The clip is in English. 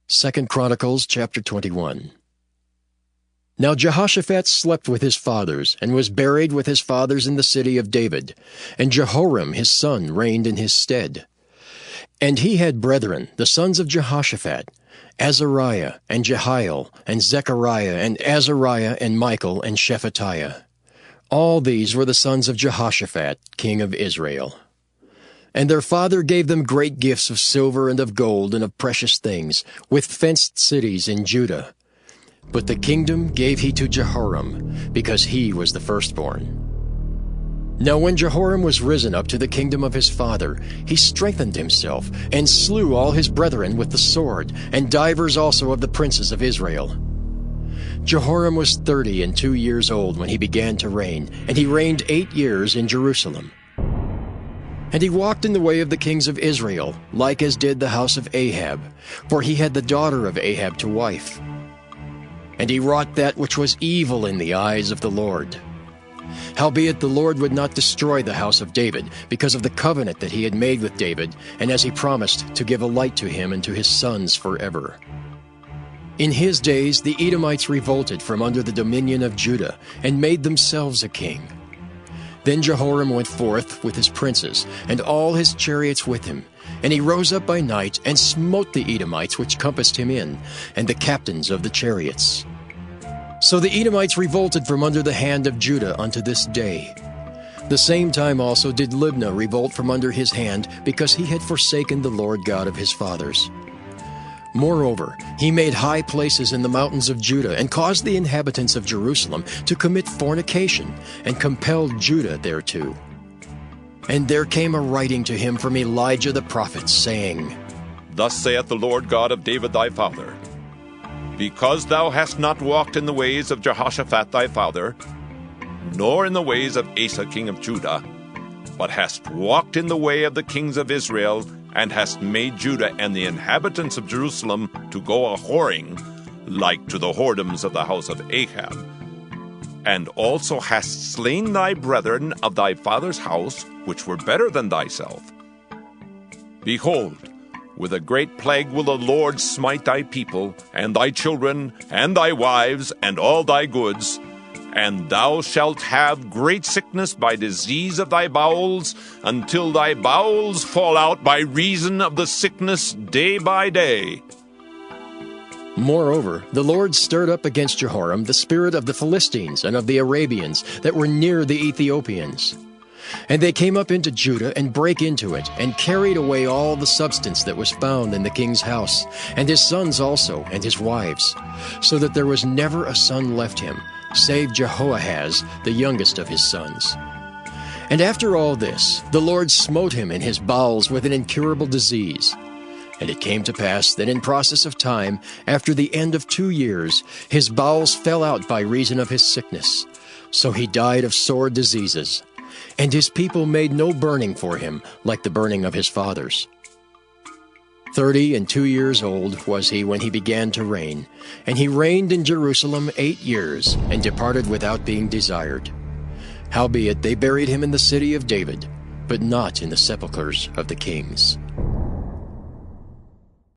2 Chronicles chapter 21. Now Jehoshaphat slept with his fathers, and was buried with his fathers in the city of David. And Jehoram his son reigned in his stead. And he had brethren, the sons of Jehoshaphat, Azariah, and Jehiel, and Zechariah, and Azariah, and Michael, and Shephatiah. All these were the sons of Jehoshaphat, king of Israel. And their father gave them great gifts of silver and of gold and of precious things, with fenced cities in Judah. But the kingdom gave he to Jehoram, because he was the firstborn. Now when Jehoram was risen up to the kingdom of his father, he strengthened himself, and slew all his brethren with the sword, and divers also of the princes of Israel. Jehoram was 32 years old when he began to reign, and he reigned 8 years in Jerusalem. And he walked in the way of the kings of Israel, like as did the house of Ahab, for he had the daughter of Ahab to wife. And he wrought that which was evil in the eyes of the Lord. Howbeit the Lord would not destroy the house of David, because of the covenant that he had made with David, and as he promised to give a light to him and to his sons forever. In his days the Edomites revolted from under the dominion of Judah, and made themselves a king. Then Jehoram went forth with his princes, and all his chariots with him. And he rose up by night, and smote the Edomites which compassed him in, and the captains of the chariots. So the Edomites revolted from under the hand of Judah unto this day. The same time also did Libnah revolt from under his hand, because he had forsaken the Lord God of his fathers. Moreover, he made high places in the mountains of Judah, and caused the inhabitants of Jerusalem to commit fornication, and compelled Judah thereto. And there came a writing to him from Elijah the prophet, saying, Thus saith the Lord God of David thy father, Because thou hast not walked in the ways of Jehoshaphat thy father, nor in the ways of Asa king of Judah, but hast walked in the way of the kings of Israel, and hast made Judah and the inhabitants of Jerusalem to go a-whoring, like to the whoredoms of the house of Ahab, and also hast slain thy brethren of thy father's house, which were better than thyself. Behold, with a great plague will the Lord smite thy people, and thy children, and thy wives, and all thy goods, and thou shalt have great sickness by disease of thy bowels, until thy bowels fall out by reason of the sickness day by day. Moreover, the Lord stirred up against Jehoram the spirit of the Philistines and of the Arabians that were near the Ethiopians. And they came up into Judah, and brake into it, and carried away all the substance that was found in the king's house, and his sons also, and his wives, so that there was never a son left him, save Jehoahaz, the youngest of his sons. And after all this, the Lord smote him in his bowels with an incurable disease. And it came to pass that in process of time, after the end of 2 years, his bowels fell out by reason of his sickness. So he died of sore diseases. And his people made no burning for him, like the burning of his fathers. 32 years old was he when he began to reign, and he reigned in Jerusalem 8 years, and departed without being desired. Howbeit they buried him in the city of David, but not in the sepulchres of the kings.